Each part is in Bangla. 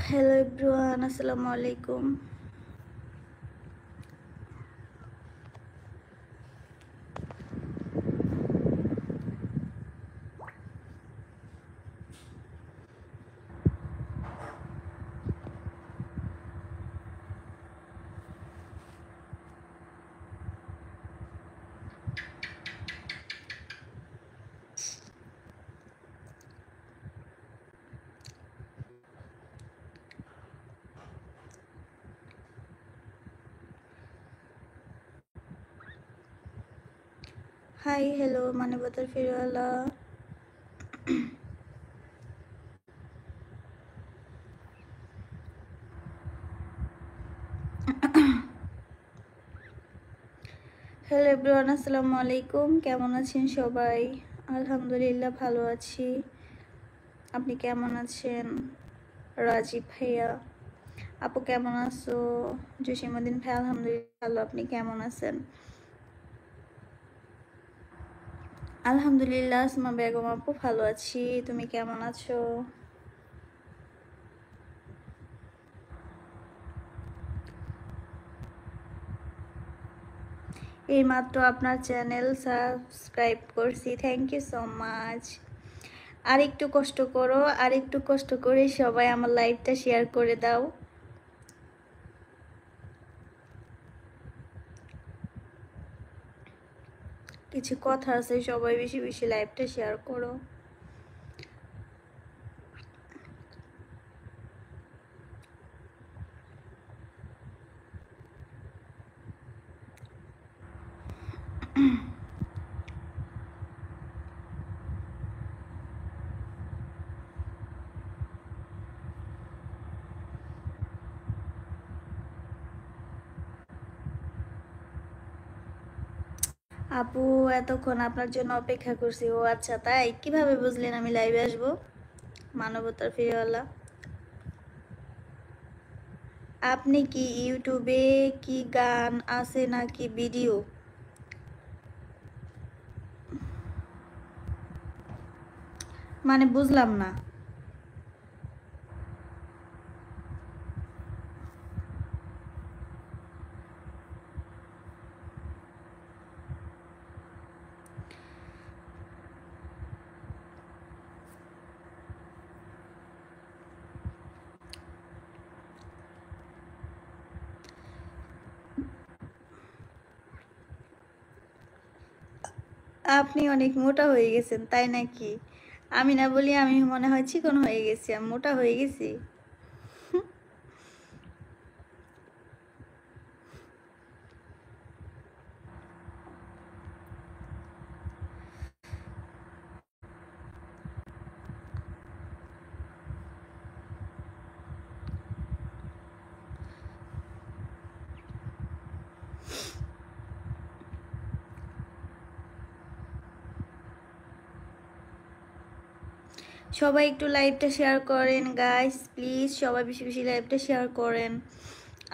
Hello everyone, Assalamualaikum. Hi, hello, Manebatar Firwala. Hello everyone, আসসালামু আলাইকুম। কেমন আছেন সবাই? আলহামদুলিল্লাহ ভালো আছি। আপনি কেমন আছেন? রাজীব ভাইয়া, আপু কেমন আছো? জসিমউদ্দিন ভাই, আলহামদুলিল্লাহ ভালো। আপনি কেমন আছেন? আলহামদুলিল্লাহ। আসমা বেগম আপু ভালো আছি। তুমি কেমন আছো? এইমাত্র আপনার চ্যানেল সাবস্ক্রাইব করছি, থ্যাংক ইউ সো মাচ। আর একটু কষ্ট করো, আর একটু কষ্ট করে সবাই আমার লাইভটা শেয়ার করে দাও। কিছু কথা আছে, সবাই বেশি বেশি লাইভটা শেয়ার করো। আপু এতক্ষণ আপনার জন্য অপেক্ষা করছি। ও আচ্ছা, তাই কিভাবে বুঝলেন আমি লাইভে আসবো? মানবতার ফিরেওয়ালা, আপনি কি ইউটিউবে কি গান আছে নাকি ভিডিও? মানে বুঝলাম না। আপনি অনেক মোটা হয়ে গেছেন, তাই নাকি? আমি না বলি, আমি মনে হয় চিকন হয়ে গেছি, আমি মোটা হয়ে গেছি। সবাই একটু লাইভটা শেয়ার করেন গাইস, প্লিজ সবাই বেশি বেশি লাইভটা শেয়ার করেন।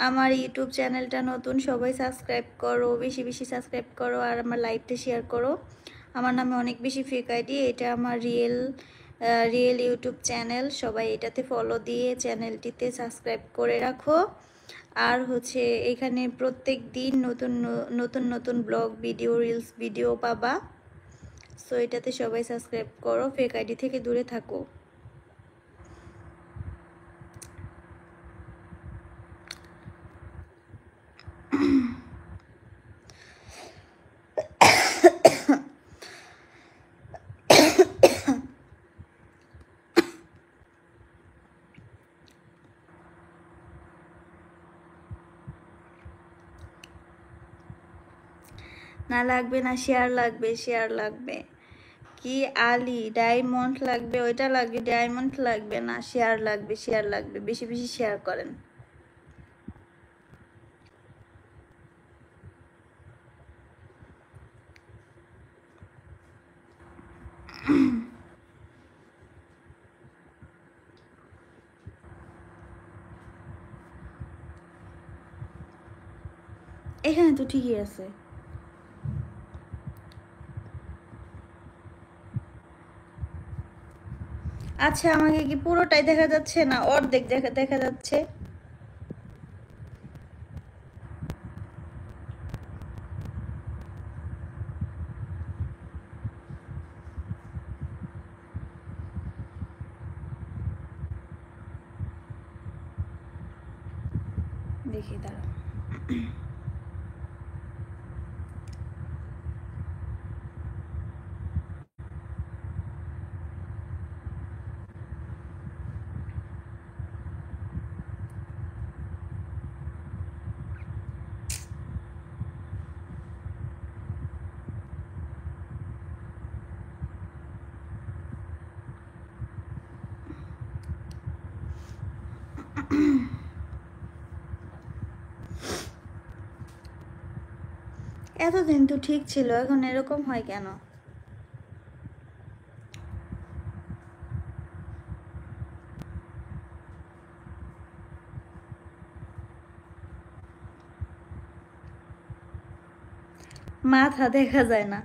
আমার ইউটিউব চ্যানেলটা নতুন, সবাই সাবস্ক্রাইব করো, বেশি বেশি সাবস্ক্রাইব করো, আর আমার লাইভটা শেয়ার করো। আমার নামে অনেক বেশি ফেক আইডি, এটা আমার রিয়েল রিয়েল ইউটিউব চ্যানেল। সবাই এটাতে ফলো দিয়ে চ্যানেলটিতে সাবস্ক্রাইব করে রাখো। আর হচ্ছে এখানে প্রত্যেক দিন নতুন নতুন নতুন ব্লগ ভিডিও, রিলস ভিডিও পাবা। সো এটাতে সবাই সাবস্ক্রাইব করো, ফেক আইডি থেকে দূরে থাকো। না লাগবে না, শেয়ার লাগবে, শেয়ার লাগবে। কি আলি ডায়মন্ড লাগবে? ওইটা লাগবে, ডায়মন্ড লাগবে না, শেয়ার লাগবে, শেয়ার লাগবে, বেশি বেশি শেয়ার করেন। এখানে তো ঠিকই আছে। আচ্ছা, আমাকে কি পুরোটাই দেখা যাচ্ছে না অর্ধেক দেখা দেখা যাচ্ছে? দেখি দাঁড়া। এতদিন তো ঠিক ছিল, এখন এরকম হয় কেন? মাথা দেখা যায় না,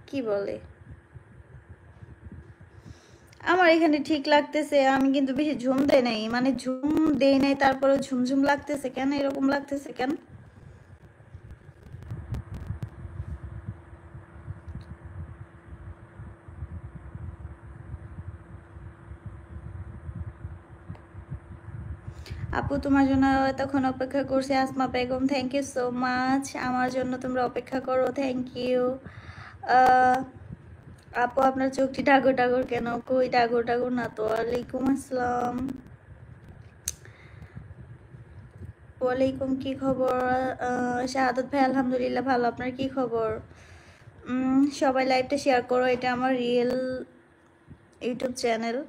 কি বলে? আমার এখানে ঠিক লাগতেছে, আমি কিন্তু বেশি ঝুম দেই নাই, মানে ঝুম দেই নাই, তারপরে ঝুমঝুম লাগতেছে কেন? এরকম লাগতেছে কেন? আপু তোমার জন্য এতক্ষণ অপেক্ষা করছি, Asma Begum, thank you so much. আমার জন্য তোমরা অপেক্ষা করো, থ্যাংক ইউ। আপু আপনার চোখটি ডাগর ডাগর কেন? কই ডাগর ডাগর না তো। ওয়ালাইকুম আসসালাম। ওয়ালাইকুম, কি খবর? শাহাদত ভাই আলহামদুলিল্লাহ ভালো, আপনার কি খবর? সবাই লাইভটা শেয়ার করো, এটা আমার রিয়েল ইউটিউব চ্যানেল।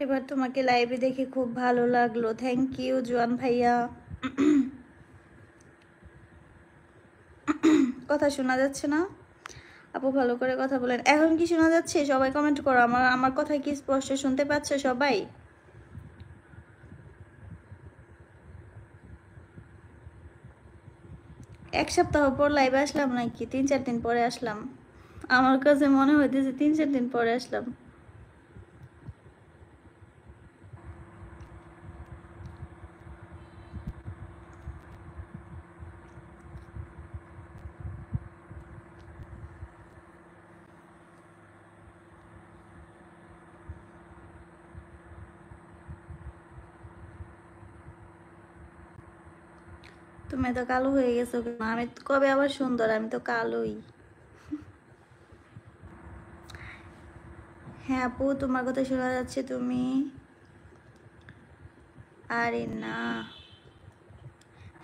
এবার তোমাকে লাইভে দেখে খুব ভালো লাগলো, থ্যাংক ইউ জোয়ান ভাইয়া। কথা শোনা যাচ্ছে না? আপু ভালো করে কথা বলেন। এখন কি শোনা যাচ্ছে? সবাই কমেন্ট করো, আমার আমার কথা কি স্পষ্ট শুনতে পাচ্ছ সবাই? এক সপ্তাহ পর লাইভে আসলাম নাকি 3-4 দিন পরে আসলাম? আমার কাছে মনে হইতেছে 3-4 দিন পরে আসলাম। তুমি তো কালো হয়ে গেছো কেন? আমি কবে আবার সুন্দর? আমি তো কালোই। হ্যাঁ আপু, তোমার কথা শোনা যাচ্ছে। তুমি? আরে না।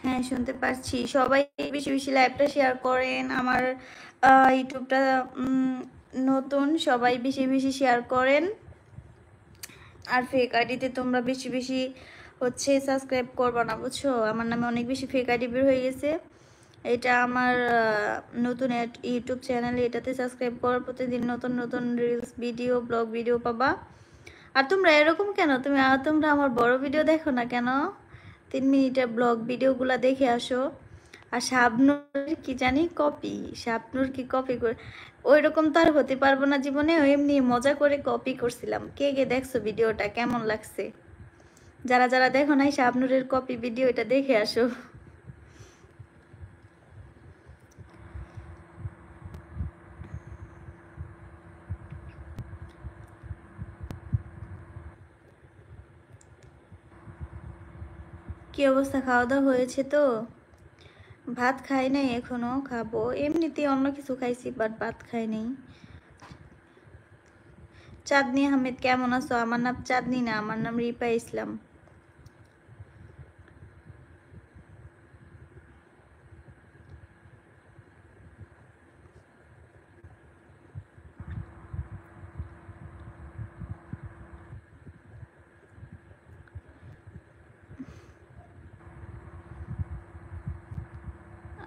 হ্যাঁ শুনতে পারছি। সবাই বেশি বেশি লাইভটা শেয়ার করেন। আমার ইউটিউবটা নতুন, সবাই বেশি বেশি শেয়ার করেন। আর ফেক আইডিতে তোমরা বেশি বেশি হচ্ছে সাবস্ক্রাইব করবা না, বুঝছো? আমার নামে অনেক বেশি ফেক আইডি বের হয়ে গেছে। এটা আমার নতুন ইউটিউব চ্যানেল, এটাতে সাবস্ক্রাইব করো, প্রতিদিন নতুন নতুন রিলস ভিডিও, ব্লগ ভিডিও পাবা। আর তোমরা এরকম কেন? তোমরা আমার বড় ভিডিও দেখো না কেন? 3 মিনিটের ব্লগ ভিডিওগুলো দেখে আসো। আর শাবনূর কি জানি কপি, শাবনূর কি কপি করে? ওই রকম তো আর হতে পারবো না জীবনে, এমনি মজা করে কপি করছিলাম। কে কে দেখছো ভিডিওটা, কেমন লাগছে? যারা যারা দেখো নাই শাবনূরের কপি ভিডিও, এটা দেখে আসো। কি অবস্থা, খাওয়া দাওয়া হয়েছে তো? ভাত খাই নাই এখনো, খাবো। এমনিতে অন্য কিছু খাইছি, বাট ভাত খাই নাই। চাঁদনি আহমেদ কেমন আছো? আমার নাম চাঁদনি না, আমার নাম রিপা ইসলাম।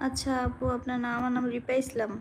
আচ্ছা আপু, আপনার নাম, আমার নাম রিপা ইসলাম।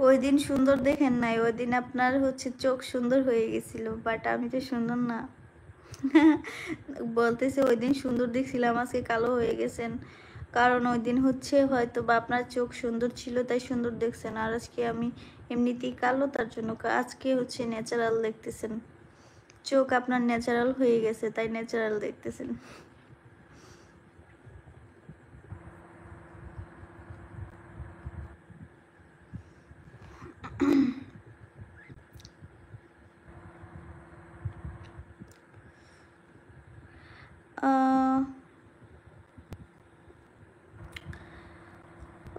ওই দিন সুন্দর দেখেন নাই, ওই দিন আপনার হচ্ছে চোখ সুন্দর হয়ে গেছিল, বাট আমি তো সুন্দর না। বলতেছে ওই দিন সুন্দর দেখছিলাম, আজকে কালো হয়ে গেছেন। কারণ ওই দিন হচ্ছে হয়তো বা আপনার চোখ সুন্দর ছিল তাই সুন্দর দেখছেন, আর আজকে আমি এমনিতেই কালো, তার জন্য আজকে হচ্ছে ন্যাচারাল দেখতেছেন। চোখ আপনার ন্যাচারাল হয়ে গেছে তাই ন্যাচারাল দেখতেছেন।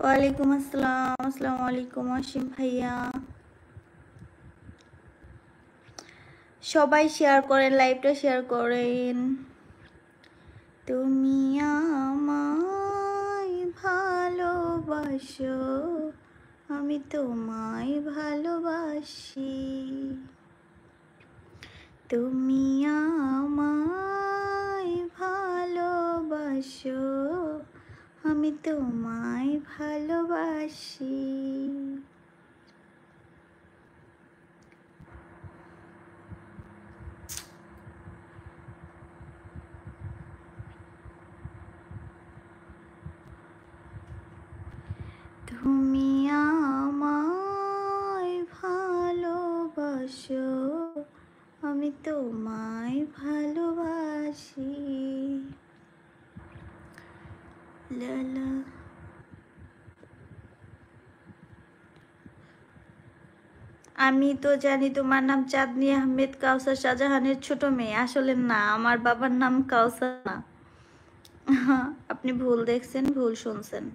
ওয়ালাইকুম আসসালাম, আসসালামু আলাইকুম অসীম ভাইয়া। সবাই শেয়ার করেন, লাইভটা শেয়ার করেন। তুমি আমায় ভালোবাসো, আমি তোমায় ভালোবাসি। তুমি আমায় ভালোবাসো, আমি তোমায় ভালোবাসি। তুমি আমায় ভালোবাসো, আমি তোমায় ভালোবাসি। লালা। আমি তো জানি তোমার নাম চাঁদনি আহমেদ কাউসার শাহজাহানের ছোট মেয়ে, আসলে না, আমার বাবার নাম কাউসার না। আপনি ভুল দেখছেন, ভুল শুনছেন।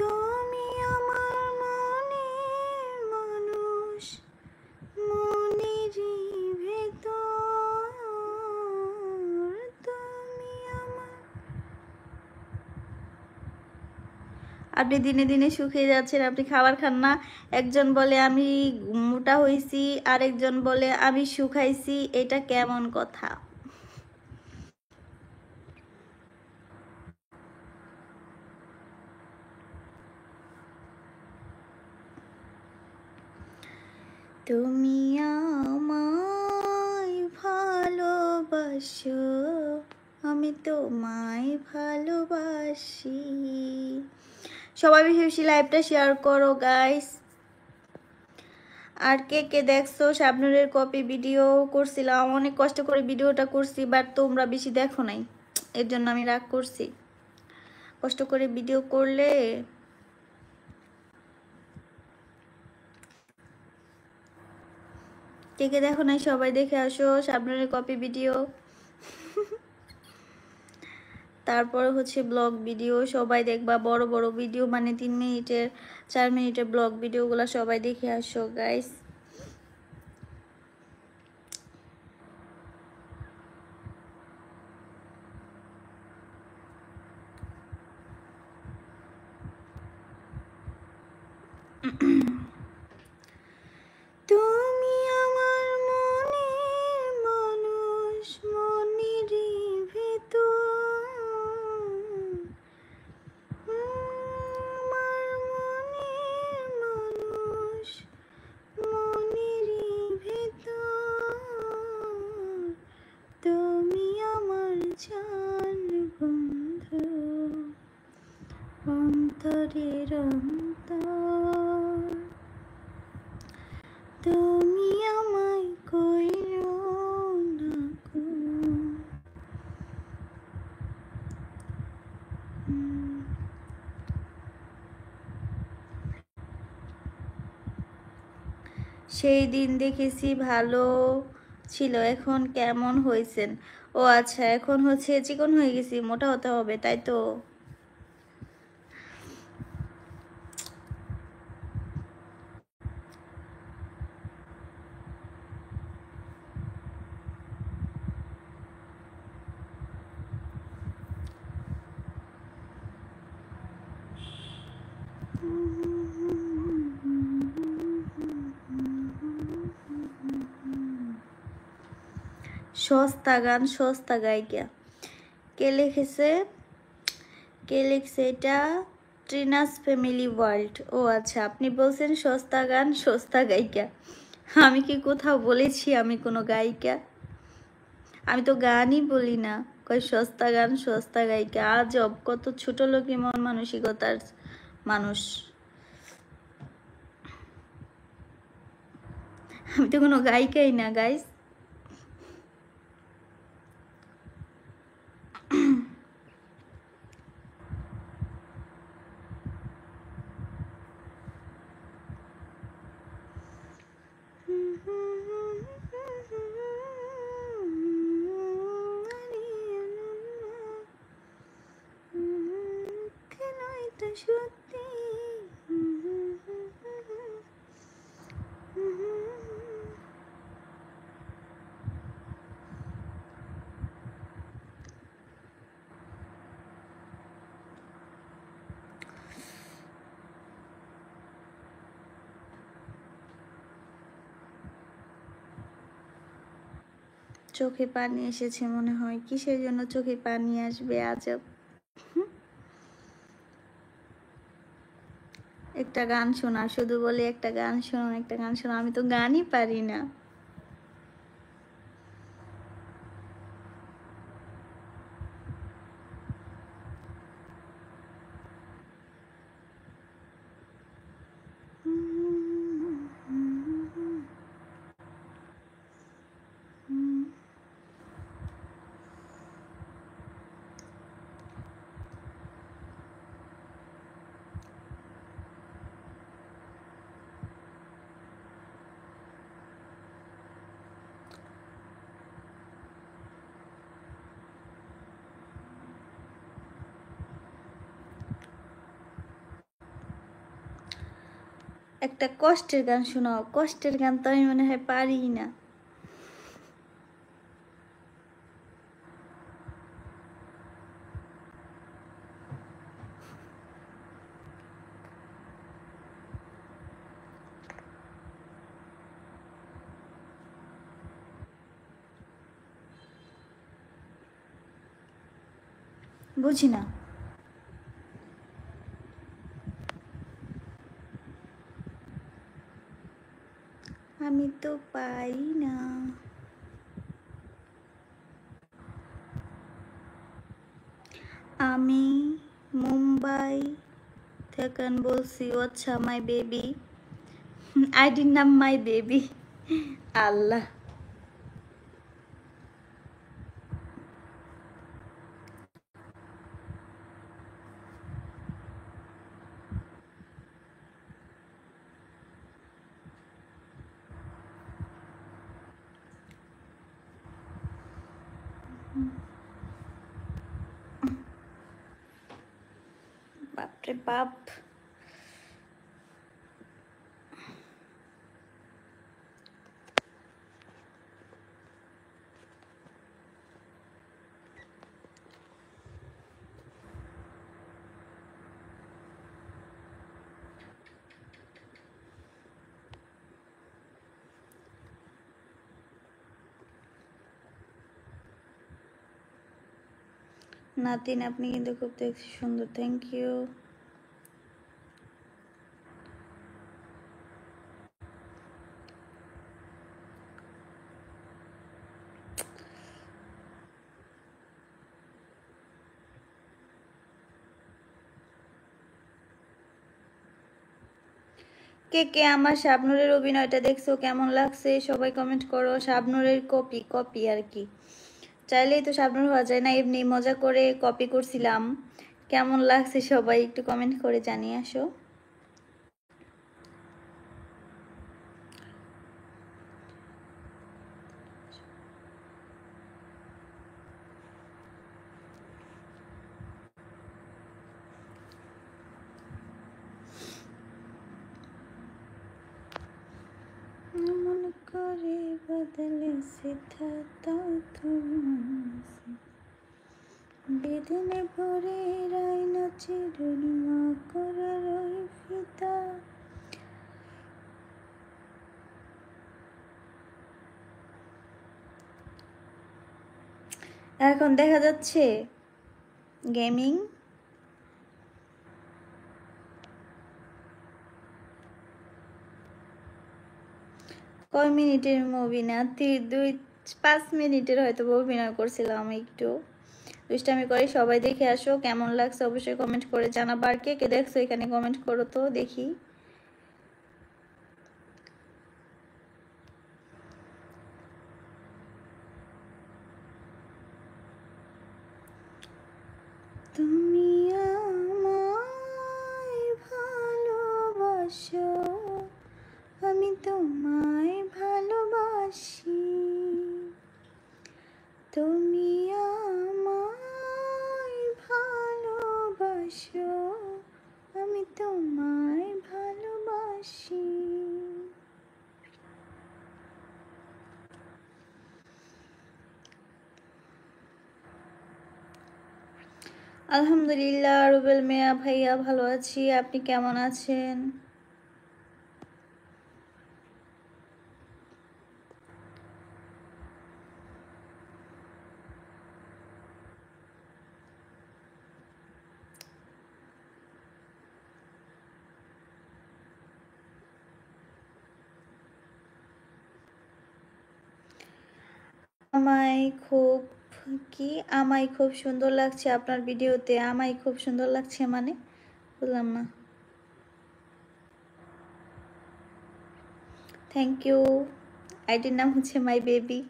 তুমি আমার মনের মানুষ, মনেরই ভেতর। তুমি আমার। আপনি দিনে দিনে শুকিয়ে যাচ্ছেন, আপনি খাবার খান না। একজন বলে আমি মোটা হয়েছি, আরেকজন বলে আমি শুকাইছি, এটা কেমন কথা? তুমি আমায় ভালোবাসো, আমি তোমায় ভালোবাসি। সবাই বেশি বেশি লাইভটা শেয়ার করো গাইস। আর কে কে দেখছো? শাবনুরের কপি ভিডিও করছিলাম, অনেক কষ্ট করে ভিডিওটা করছি, বাট তোমরা বেশি দেখো নাই, এর জন্য আমি রাগ করছি। কষ্ট করে ভিডিও করলে কে কে দেখো নাই সবাই দেখে আসো শাবনুরের কপি ভিডিও। তারপর হচ্ছে ব্লগ ভিডিও সবাই দেখবা, বড় বড় ভিডিও মানে 3 মিনিটের 4 মিনিটের ব্লগ ভিডিওগুলো সবাই দেখে আসো গাইস। তুমি আমার মনের মানুষ, মনেরই ভেতর। আমার মনের মানুষ, মনেরই ভেতর। তুমি আমার জান বন্ধু, অন্তরের অন্তর। তুমি আমায় কইরো না গো। সেই দিন দেখেছি ভালো ছিল, এখন কেমন হয়েছেন? ও আচ্ছা, এখন হচ্ছে চিকন হয়ে গেছি, মোটা হতে হবে তাই তো। সস্তা গান, সস্তা গায়িকা কে লিখেছে? কে লিখছে এটা? ট্রিনাস ফ্যামিলি ওয়ার্ল্ড। ও আচ্ছা, আপনি বলছেন সস্তা গান সস্তা গায়িকা। আমি কি কোথাও বলেছি আমি কোনো গায়িকা? আমি তো গানই বলি না। কই সস্তা গান সস্তা গায়িকা, আজব, কত ছোট লোকই মন মানসিকতার মানুষ। আমি তো কোনো গায়িকাই না গাইস। কেন এটা সত্যি? চোখে পানি এসেছে মনে হয়, কিসের জন্য চোখে পানি আসবে আজব। একটা গান শোনা, শুধু বলি একটা গান শোনো, একটা গান শোনো, আমি তো গানই পারি না। একটা কষ্টের গান শোনাও, কষ্টের গান তো আমি মনে হয় পারি না। বুঝি না। আমি তো পাই না। আমি মুম্বাই থেকে বলছি। ও আচ্ছা, মাই বেবি, আইডির নাম মাই বেবি। আল্লাহ। বাপরে বাপ। নাতিন, আপনি কিন্তু খুব দেখছি সুন্দর, থ্যাংক ইউ। কে কে আমার শাবনূরের অভিনয়টা দেখছো, কেমন লাগছে সবাই কমেন্ট করো। শাবনূরের কপি কপি আর কি, চাইলেই তো শাবনূর হওয়া যায় না, এমনি মজা করে কপি করছিলাম। কেমন লাগছে সবাই একটু কমেন্ট করে জানিয়ে আসো। दिल से था तुमसे বেদনে ভরে রাই নাচে রুমা করার ওই ফিতা। এখন দেখা যাচ্ছে গেমিং। কয় মিনিটের মুভি না, 2-5 মিনিটের হয়তো অভিনয় করছিলাম, একটু দুষ্টামি করে। সবাই দেখে আসো, কেমন লাগছে অবশ্যই কমেন্ট করে জানাবো। আর কে কে দেখছো এখানে কমেন্ট করো তো দেখি। তুমি আমায় ভালোবাসো, আমি তোমায় ভালোবাসি। তুমি আমায় ভালোবাসো, আমি তোমায় ভালোবাসি। আলহামদুলিল্লাহ রুবেল মিয়া ভাইয়া ভালো আছি, আপনি কেমন আছেন? আমায় খুব আমায় খুব সুন্দর লাগছে আপনার ভিডিওতে। আমায় খুব সুন্দর লাগছে মানে বুঝলাম না। Thank you. আইডির নাম হচ্ছে মাই বেবি।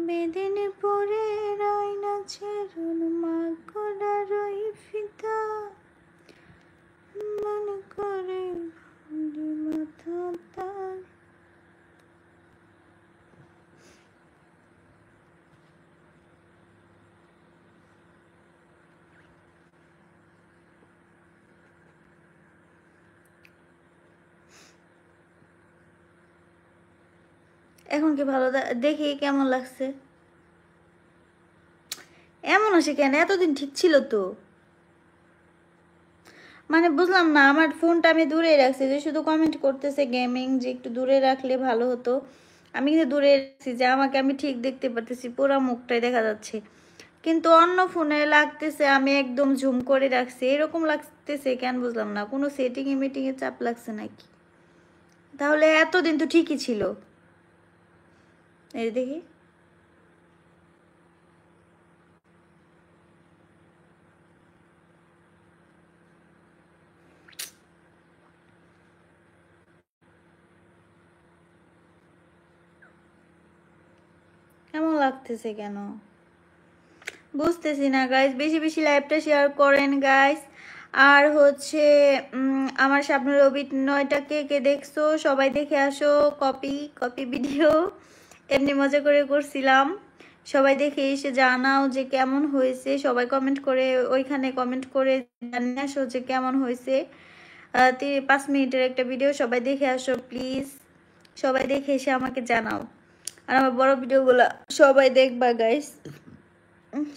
বেদিন পরে রাই নাচে রুমা করার ওই ফিতা মনে করে মাথা তার। এখন কি ভালো দেখি কেমন লাগছে? এমন আসে কেন? এতদিন ঠিক ছিল তো। মানে বুঝলাম না, আমার ফোনটা আমি দূরে রাখছি, যে শুধু কমেন্ট করতেছে গেমিং, যে একটু দূরে রাখলে ভালো হতো। আমি কিন্তু দূরে রাখছি, যে আমাকে আমি ঠিক দেখতে পারতেছি, পুরো মুখটাই দেখা যাচ্ছে। কিন্তু অন্য ফোনে লাগতেছে আমি একদম ঝুম করে রাখছি, এরকম লাগতেছে কেন বুঝলাম না। কোনো সেটিংয়ে মিটিংয়ে চাপ লাগছে নাকি? তাহলে এতদিন তো ঠিকই ছিল। এই দেখি, কেমন লাগতেছে কেন বুঝতেছি না গাইস। বেশি বেশি লাইভটা শেয়ার করেন গাইস। আর হচ্ছে আমার স্বপ্নের অভিনয়টা কে কে দেখছো সবাই দেখে আসো। কপি কপি ভিডিও এমনি মজা করে করছিলাম, সবাই দেখে এসে জানাও যে কেমন হয়েছে। সবাই কমেন্ট করে, ওইখানে কমেন্ট করে জানিয়ে আসো যে কেমন হয়েছে। 5 মিনিটের একটা ভিডিও, সবাই দেখে আসো প্লিজ। সবাই দেখে এসে আমাকে জানাও। আর আমার বড় ভিডিওগুলো সবাই দেখবা গাইস,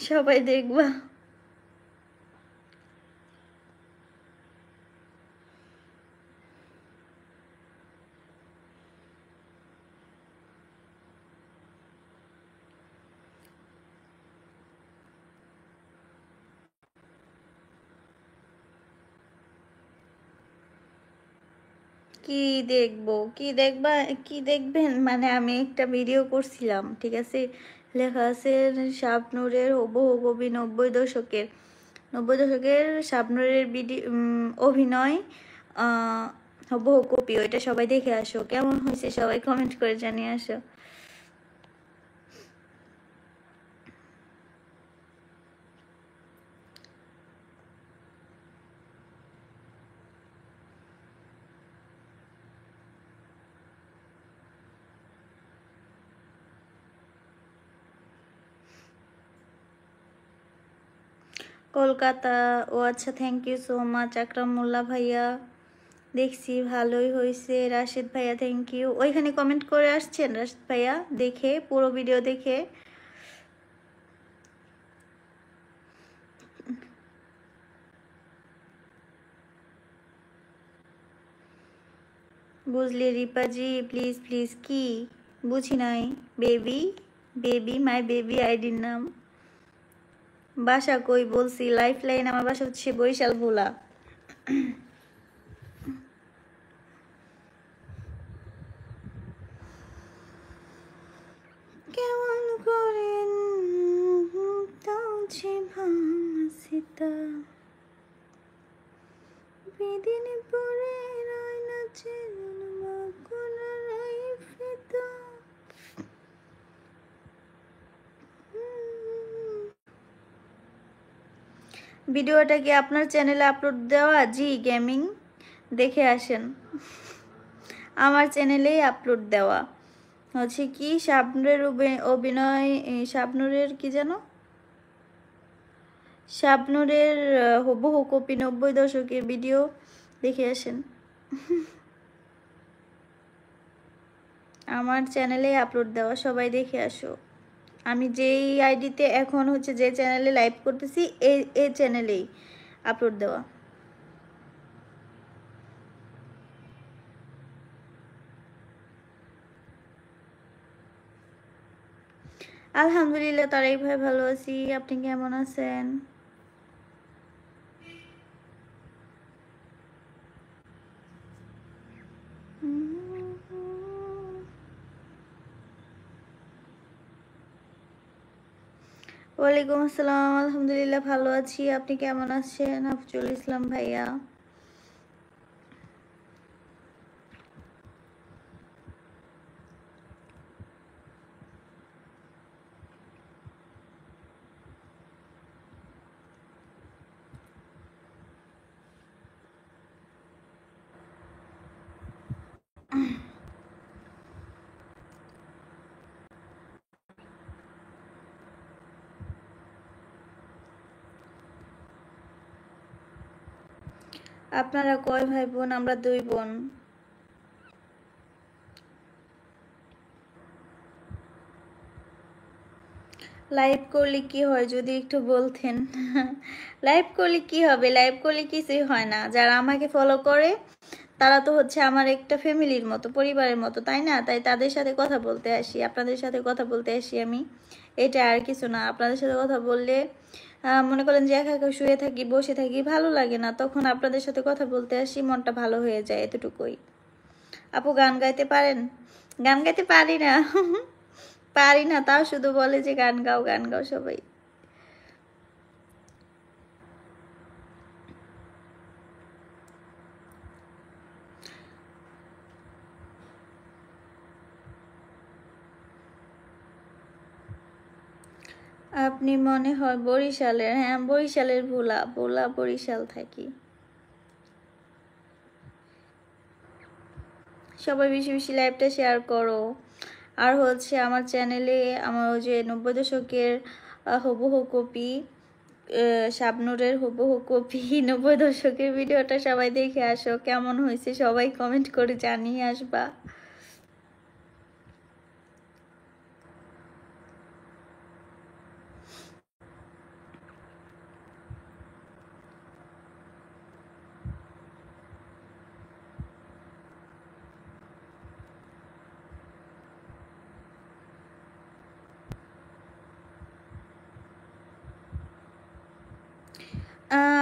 সবাই দেখবা। কি দেখবো, কি দেখবা, কি দেখবেন মানে আমি একটা ভিডিও করছিলাম, ঠিক আছে, লেখা আছে শাবনূরের হুবহু কবি 90 দশকের, 90 দশকের শাবনূরের অভিনয় হুবহু কপি। ওইটা সবাই দেখে আসো, কেমন হয়েছে সবাই কমেন্ট করে জানিয়ে আসো। কলকাতা। ও আচ্ছা, থ্যাংক ইউ সো মাচ আকরাম মোল্লা ভাইয়া। দেখছি ভালোই হয়েছে। রাশেদ ভাইয়া থ্যাংক ইউ। ওইখানে কমেন্ট করে আসছেন রাশেদ ভাইয়া, দেখে পুরো ভিডিও দেখে। বুঝলি রিপাজি, প্লিজ প্লিজ। কি বুঝি নাই? বেবি, বেবি মাই বেবি আইডির নাম। বাসা কই বলছি? Life line. আমার বাসা হচ্ছে বরিশাল ভোলা। কেমন করে তাউছে ভাঙাসিতা বেদিন পরে রায় নাচে রাই ফিতা। ভিডিওটা কি আপনার চ্যানেলে আপলোড দেওয়া? জি গেমিং, দেখে আসেন। আমার চ্যানেলেই আপলোড দেওয়া হচ্ছে। কি শাবনূরের অভিনয়, শাবনূরের কি যেন, শাবনূরের হুবহু কপি 90 দশকের ভিডিও, দেখে আসেন। আমার চ্যানেলে আপলোড দেওয়া, সবাই দেখে আসো। আমি যেই আইডিতে এখন হচ্ছে, যে চ্যানেলে লাইভ করতেছি, এই চ্যানেলেই আপলোড দেওয়া। আলহামদুলিল্লাহ তারাই ভাই, ভালো আছি। আপনি কেমন আছেন? ওয়ালাইকুম আসসালাম। আলহামদুলিল্লাহ ভালো আছি। আপনি কেমন আছেন? আফজল ইসলাম ভাইয়া। আপনারা কয় ভাই বোন? আমরা 2 বোন। লাইভ করলে কি হয় যদি একটু বলতেন? লাইভ করলে কি হবে? লাইভ করলে কিছুই হয় না। যারা আমাকে ফলো করে তারা তো হচ্ছে আমার একটা ফ্যামিলির মতো, পরিবারের মতো, তাই না? তাই তাদের সাথে কথা বলতে আসি, আপনাদের সাথে কথা বলতে আসি আমি। এটা আর কিছু না। আপনাদের সাথে কথা বললে মনে করেন যে একা একা শুয়ে থাকি, বসে থাকি, ভালো লাগে না, তখন আপনাদের সাথে কথা বলতে আসি, মনটা ভালো হয়ে যায়, এতটুকুই। আপু গান গাইতে পারেন? গান গাইতে পারি না। পারি না, তাও শুধু বলে যে গান গাও, গান গাও সবাই। আপনি মনে হয় বরিশালের? হ্যাঁ, বরিশালের ভোলা। ভোলা বরিশাল থাকি। সবাই বেশি বেশি লাইভটা শেয়ার করো। আর হচ্ছে আমার চ্যানেলে আমার ওই যে 90 দশকের হুবহু কপি, শাবনূরের হুবহু কপি 90 দশকের ভিডিওটা সবাই দেখে আসো। কেমন হয়েছে সবাই কমেন্ট করে জানিয়ে আসবা।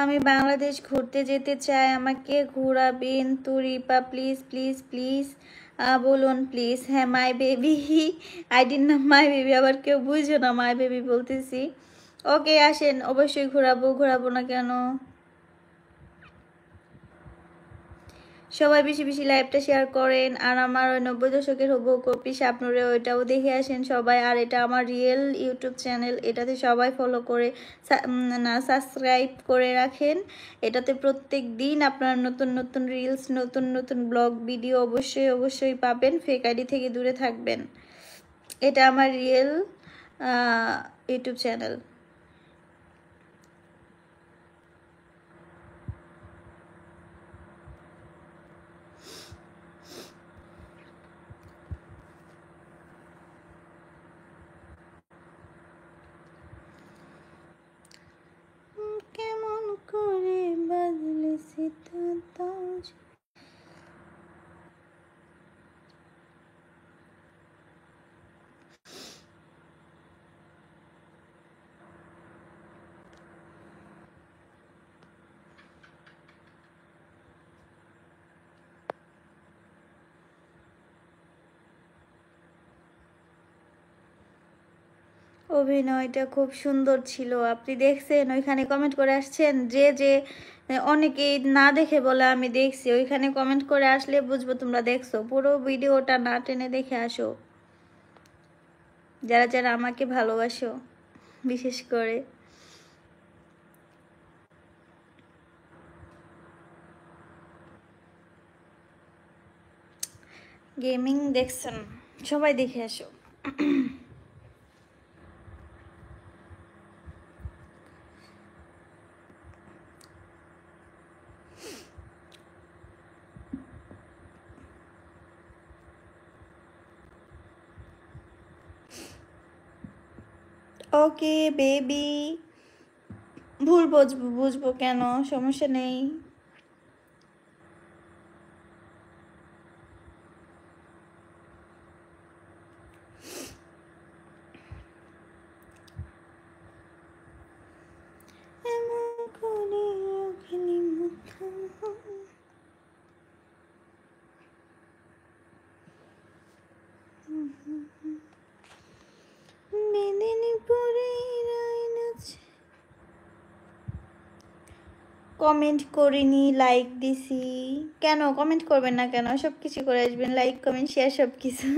আমি বাংলাদেশ ঘুরতে যেতে চাই, আমাকে ঘোরাবেন তো রিপা? প্লিজ প্লিজ প্লিজ বলুন প্লিজ। হ্যাঁ, মাই বেবি আইডির নাম মাই বেবি, আবার কেউ বুঝো না মাই বেবি বলতেছি। ওকে আসেন, অবশ্যই ঘোরাবো, ঘোরাবো না কেন? সবাই বেশি বেশি লাইভটা শেয়ার করেন। আর আমার ওই 90 দশকের হুবহু কপি শাবনূরে, ওইটাও দেখে আসেন সবাই। আর এটা আমার রিয়েল ইউটিউব চ্যানেল, এটাতে সবাই ফলো করে না সাবস্ক্রাইব করে রাখেন। এটাতে প্রত্যেক দিন আপনার নতুন নতুন রিলস, নতুন নতুন ব্লগ ভিডিও অবশ্যই অবশ্যই পাবেন। ফেক আইডি থেকে দূরে থাকবেন। এটা আমার রিয়েল ইউটিউব চ্যানেল। অভিনয়টা খুব সুন্দর ছিল। আপনি দেখছেন? ওইখানে কমেন্ট করে আসছেন যে যে অনেকেই না দেখে বলে আমি দেখছি, ওইখানে কমেন্ট করে আসলে বুঝবো তোমরা দেখছো। পুরো ভিডিওটা না টেনে দেখে আসো, যারা যারা আমাকে ভালোবাসো বিশেষ করে। গেমিং দেখছেন, সবাই দেখে আসো। ওকে বেবি, ভুল বুঝবো বুঝবো কেন, সমস্যা নেই। কমেন্ট করিনি, লাইক দিছি। কেন কমেন্ট করবেন না কেন? সব কিছু করে আসবেন, লাইক কমেন্ট শেয়ার সব কিছু।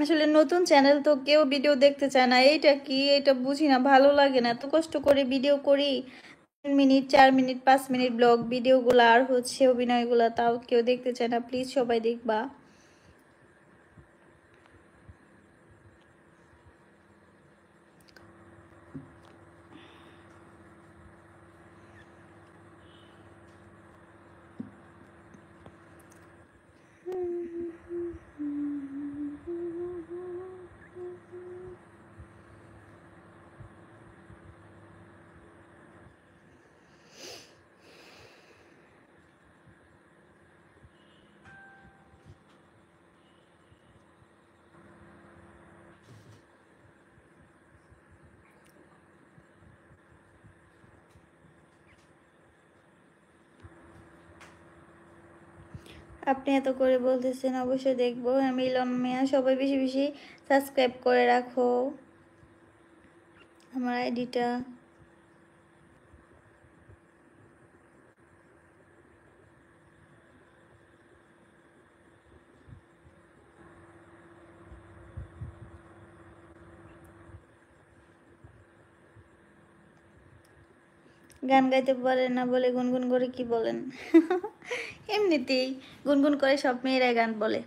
আসলে নতুন চ্যানেল তো কেউ ভিডিও দেখতে চায় না, এইটা কি, এটা বুঝি না, ভালো লাগে না। এত কষ্ট করে ভিডিও করি, 3 মিনিট 4 মিনিট 5 মিনিট ব্লগ ভিডিওগুলো আর হচ্ছে অভিনয়গুলো, তাও কেউ দেখতে চায় না। প্লিজ সবাই দেখবা। আপনি এত করে বলতেছেন, অবশ্যই দেখবো। মিলন মিয়া, সবাই বেশি বেশি সাবস্ক্রাইব করে রাখো আমার আইডিটা। গান গাইতে পারেন না বলে গুনগুন করে কি বলেন? এমনিতেই গুনগুন করে সব মেয়েরাই গান বলে।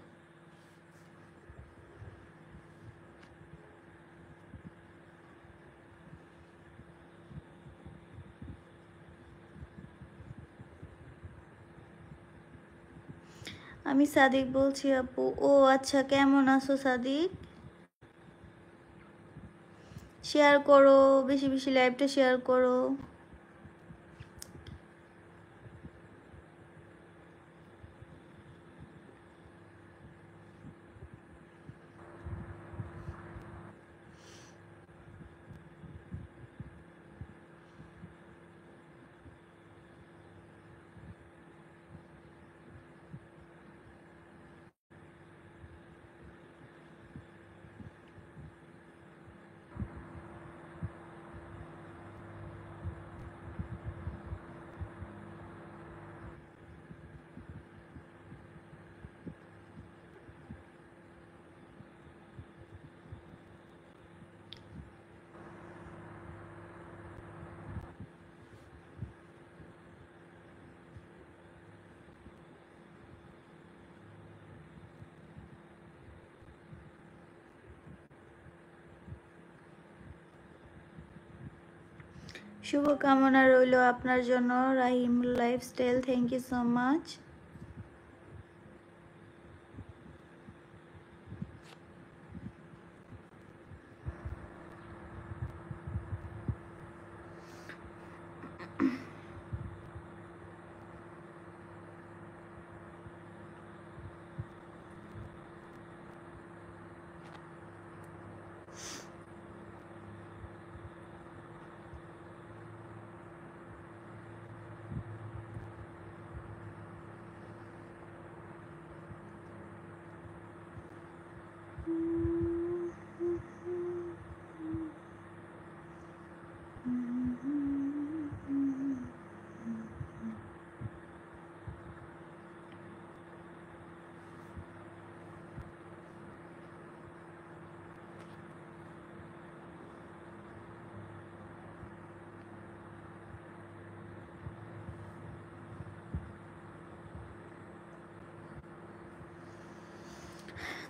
আমি সাদিক বলছি আপু। ও আচ্ছা, কেমন আছো সাদিক? শেয়ার করো, বেশি বেশি লাইভটা শেয়ার করো। শুভকামনা রইল আপনার জন্য Rahim lifestyle, thank you so much.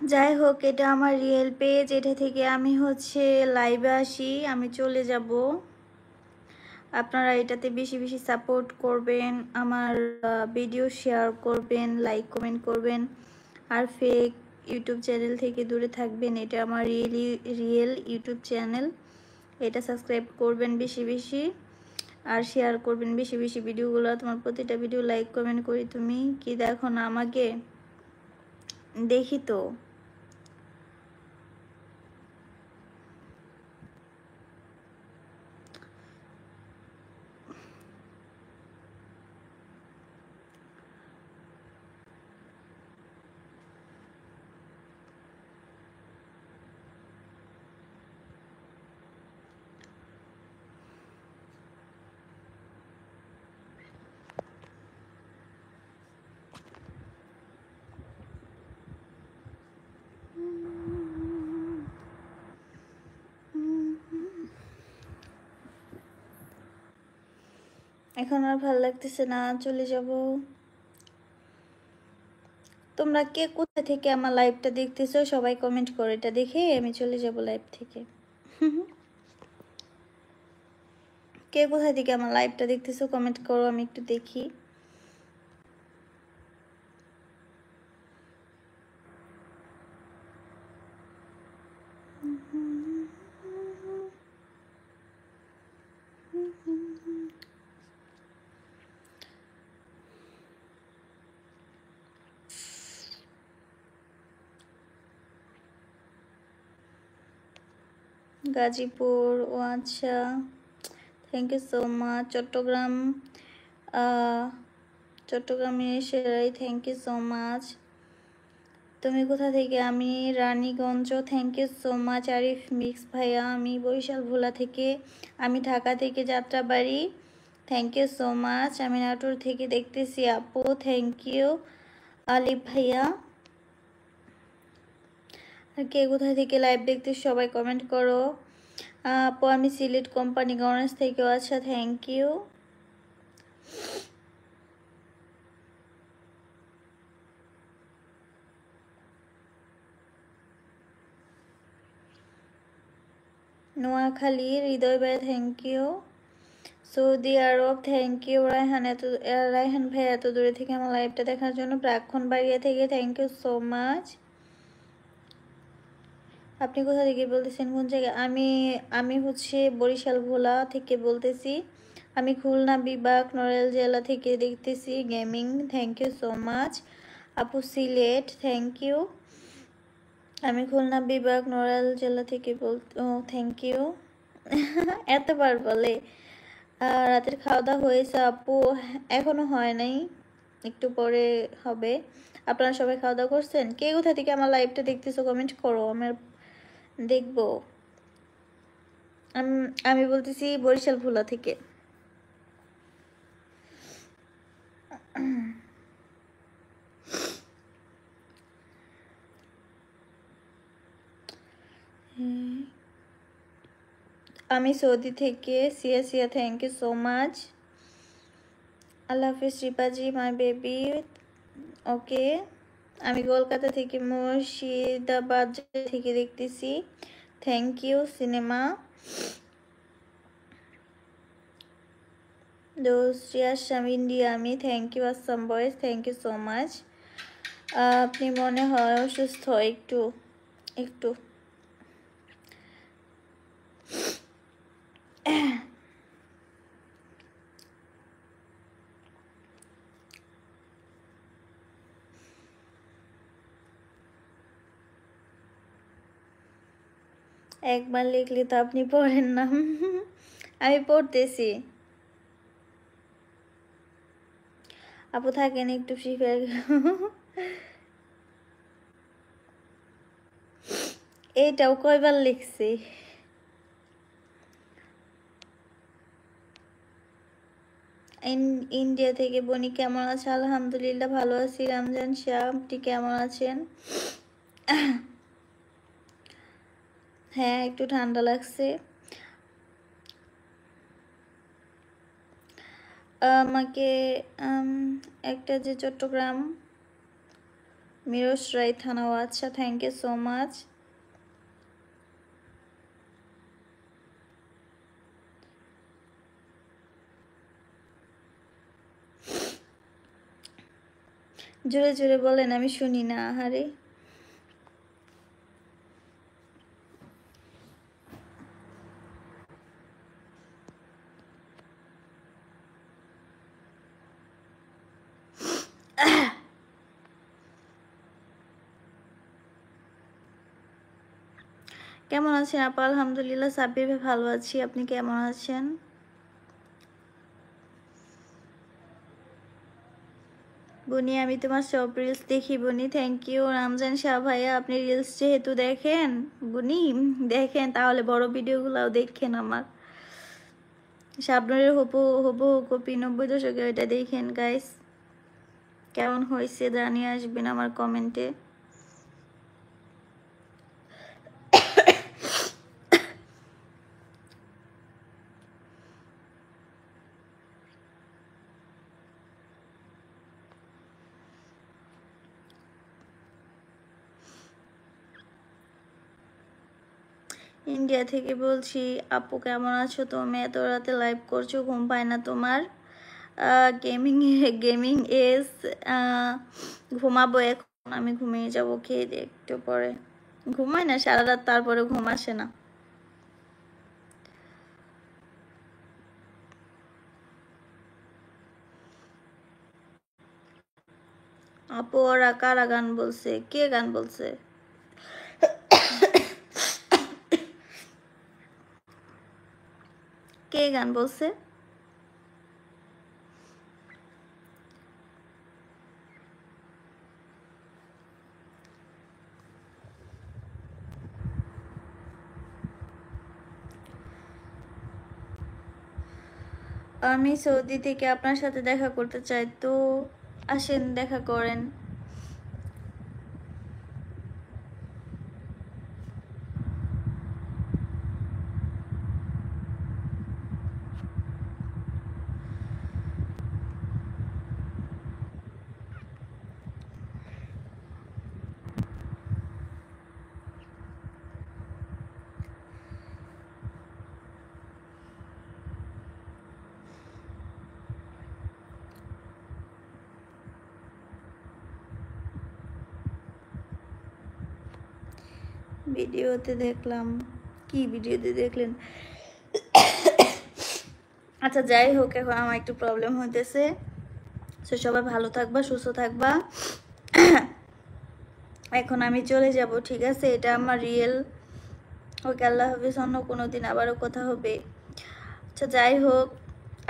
যাই হোক, এটা আমার রিয়েল পেজ, এটা থেকে আমি হচ্ছে লাইভে আসি, আমি চলে যাব। আপনারা এটাতে বেশি বেশি সাপোর্ট করবেন, আমার ভিডিও শেয়ার করবেন, লাইক কমেন্ট করবেন, আর ফেক ইউটিউব চ্যানেল থেকে দূরে থাকবেন। এটা আমার রিয়েল ইউটিউব চ্যানেল, এটা সাবস্ক্রাইব করবেন বেশি বেশি, আর শেয়ার করবেন বেশি বেশি ভিডিওগুলো। তোমার প্রতিটা ভিডিও লাইক কমেন্ট করি, তুমি কি দেখো না আমাকে? দেখি তো। এখন আর ভালো লাগতেছে না, চলে যাব। তোমরা কে কোথা থেকে আমার লাইভটা দেখতেছো সবাই কমেন্ট করো, এটা দেখে আমি চলে যাব লাইভ থেকে। কে কোথা থেকে আমার লাইভটা দেখতেছো কমেন্ট করো, আমি একটু দেখি। গাজীপুর, ও আচ্ছা, thank you so much. Chittagong, চট্টগ্রামের সেরাই, থ্যাংক ইউ সো মাচ। তুমি কোথা থেকে? আমি Raniganj, thank you so much. Arif mix ভাইয়া, আমি বরিশাল ভোলা থেকে। আমি ঢাকা থেকে Jatrabari, thank you so much. আমি নাটোর থেকে দেখতেছি আপু, থ্যাংক ইউ। আলিফ ভাইয়া, আর কে কোথা থেকে লাইভ দেখতে সবাই কমেন্ট করো। আপু আমি সিলেট কোম্পানিগঞ্জ থেকেও, আচ্ছা থ্যাংক ইউ। নোয়াখালী, হৃদয় ভাই thank you. Saudi Arab, thank you. Raihan ভাই এত দূরে থেকে আমার লাইভটা দেখার জন্য। প্রাক্ষণ বাড়িয়া থেকে, থ্যাংক ইউ সো মাচ। আপনি কোথা থেকে বলতেছেন, কোন জায়গায়? আমি আমি হচ্ছে বরিশাল ভোলা থেকে বলতেছি। আমি খুলনা বিভাগ নড়াইল জেলা থেকে দেখতেছি gaming, thank you so much. আপু সিলেট, থ্যাংক ইউ। আমি খুলনা বিভাগ নড়াইল জেলা থেকে থ্যাংক ইউ। এতবার বলে। রাতের খাওয়া দাওয়া হয়েছে আপু? এখনো হয় নাই, একটু পরে হবে। আপনারা সবাই খাওয়া দাওয়া করছেন? কে কোথা থেকে আমার লাইভটা দেখতেছো কমেন্ট করো, আমার দেখবো। আমি বলতেছি বরিশাল ভোলা থেকে। আমি সৌদি থেকে, সিয়া সিয়া, থ্যাংক ইউ সো মাচ। আল্লাহ হাফিজ রিপাজি, মাই বেবি, ওকে। আমি কলকাতা থেকে মুর্শিদাবাদ থেকে দেখতেছি, থ্যাংক ইউ। সিনেমা দোস্তিয়াম ইন্ডিয়া, আমি thank you. Assam boys, thank you so much. আপনি মনে হয় অসুস্থ, একটু একটু একবার লিখলে তো আপনি পড়েন না। আমি পড়তেছি। আপু থাকেন একটু ফ্রি ফায়ার। এইটাও কয়বার লিখছি। ইন্ডিয়া থেকে বনি, কেমন আছে? আলহামদুলিল্লাহ ভালো আছি। রমজান শাহ, আপনি কেমন আছেন? হ্যাঁ একটু ঠান্ডা লাগছে। আমাকে একটা যে চট্টগ্রাম, মিরোজ রায় থানাও, আচ্ছা থ্যাংক ইউ সো মাচ। জোরে জোরে বলেন, আমি শুনি না। আহারে কেমন আছেন আপা? আলহামদুলিল্লাহ সাব্বির ভাই ভালো আছি, আপনি কেমন আছেন? বনি আমি তোমার সব রিলস দেখি বনি, থ্যাংক ইউ। রামজান শাহ ভাইয়া আপনি রিলস যেহেতু দেখেন বনি, দেখেন তাহলে বড় ভিডিওগুলোও দেখেন আমার। শাবনুরের হবু হবু কপি 90 দশকের, এটা দেখেন গাইস, কেমন হয়েছে জানিয়ে আসবেন আমার কমেন্টে। ইন্ডিয়া থেকে বলছি। আপু কেমন আছো তুমি? এত রাতে লাইভ করছো, ঘুম পায় না তোমার? গেমিং গেমিং এস, ঘুমাবো এখন, আমি ঘুমিয়ে যাবো খেয়ে দিয়ে একটু পরে। ঘুমাই না সারা রাত, তারপরে ঘুম আসে না। আপু ওরা কারা গান বলছে? কে গান বলছে? কে গান বলছে? আমি সৌদি থেকে আপনার সাথে দেখা করতে চাই, তো আসেন দেখা করেন। ভিডিওতে দেখলাম। কি ভিডিওতে দেখলেন? আচ্ছা যাই হোক, এখন আমার একটু প্রবলেম হইতেছে, তো সবাই ভালো থাকবা, সুস্থ থাকবা। এখন আমি চলে যাব, ঠিক আছে? এটা আমার রিয়েল। ওকে, আল্লাহ হাফিজ, অন্য কোনো দিন আবারও কথা হবে। আচ্ছা যাই হোক,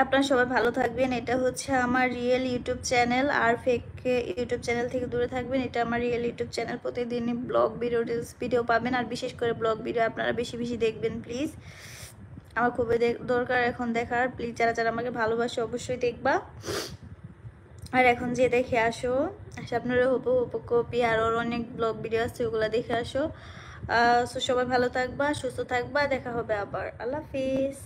আপনারা সবাই ভালো থাকবেন। এটা হচ্ছে আমার রিয়েল ইউটিউব চ্যানেল, আর ফেক ইউটিউব চ্যানেল থেকে দূরে থাকবেন। এটা আমার রিয়েল ইউটিউব চ্যানেল, প্রতিদিনই ব্লগ ভিডিও রিলস ভিডিও পাবেন, আর বিশেষ করে ব্লগ ভিডিও আপনারা বেশি বেশি দেখবেন প্লিজ। আমার খুবই দরকার এখন দেখার, প্লিজ যারা যারা আমাকে ভালোবাসে অবশ্যই দেখবা। আর এখন যে দেখে আসো, আপনারা হবু হবু কপি আর ওর অনেক ব্লগ ভিডিও আছে, ওগুলো দেখে আসো। সবাই ভালো থাকবা, সুস্থ থাকবা, দেখা হবে আবার। আল্লাহ হাফিজ।